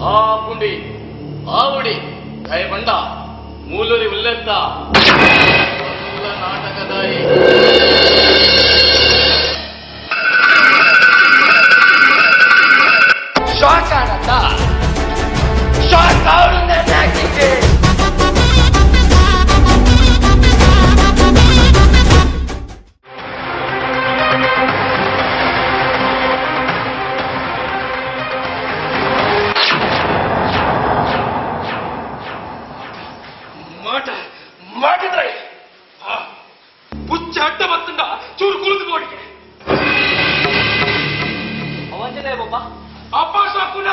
ಆಪುಂಡಿ ಆವುಡಿ ಕೈಬಂಡ ಮೂಲುರಿ ಉಲ್ಲೆತ್ತ ಮೂಲ ನಾಟಕದಾಯಿ ಶಾಕ್ ಆನಂದ ಶಾಕ್ ಆವರಿಂದ ನಾಕಿಗೆ ಮಾಡಿದ್ರೆ ಪುಚ್ಚ ಅಡ್ಡ ಬತ್ತಂಡ ಚೂರು ಕುಳಿದು ನೋಡಿಕೆ ಅವಂಜನೆ ಬಾಬಾ ಅಪ್ಪ ಸಾಕುನ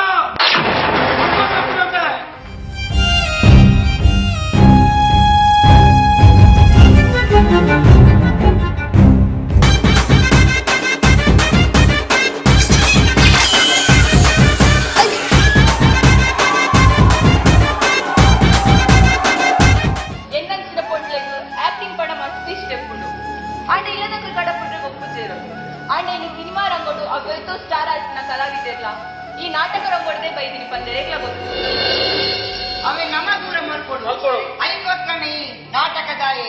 ಸ್ಟಾರ್ ಆರ್ಟ್ನ ಕಲಾವಿದೆರ್ಲ ಈ ನಾಟಕ ರಂಗೋಡದೆ ಬೈದಿನಿ ಪಂದೆರೆಗ್ಲ ಗೊತ್ತು ಅವೇ ನಮ್ಮ ದೂರ ಮಾಡ್ಕೊಡು ಅದಕ್ಕೋಸ್ಕರ ಈ ನಾಟಕದಾಯಿ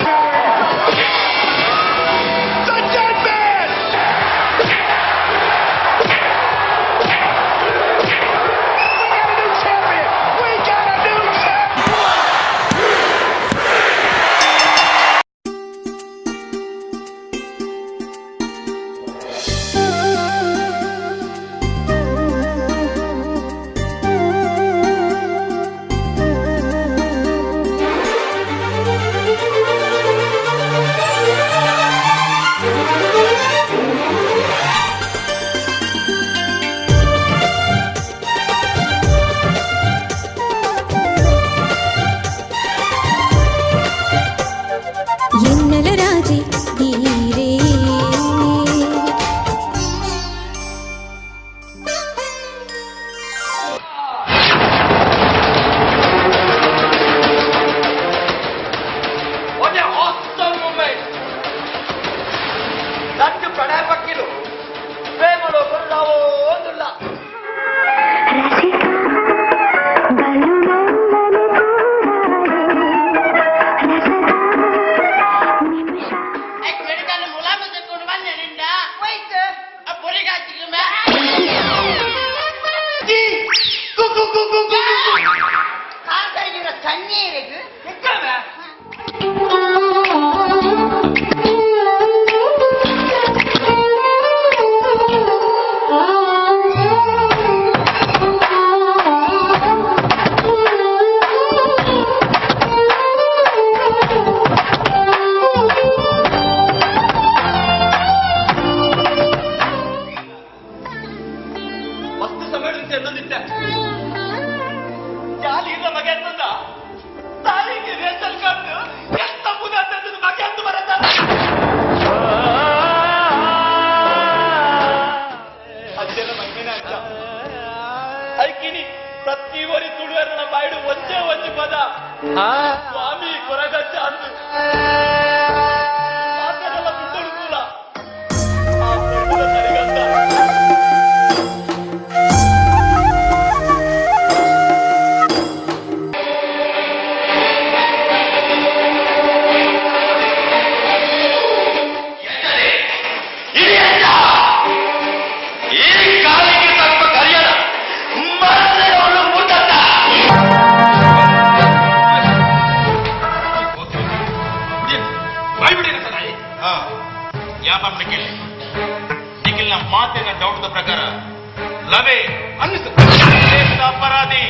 ಪ್ರತಿವರಿ ತುಳುವರನ ಬಾಯ್ಡು ಒಂದೇ ಒಂದು ಪದ ಸ್ವಾಮಿ ಕೊರಗಚ್ಚ ಅಂದು ಮಾತನೆಲ್ಲ ಬಿಟ್ಟುಡುಕೂಲ ಆ ಪೆಟ್ಟದ ತಲೆಗಂತ ನಿಖಿಲ್ನ ಮಾತಿನ ಡೌಟದ ಪ್ರಕಾರ ಲವೇ ಅನ್ನಿಸುತ್ತೆ ಅಪರಾಧಿ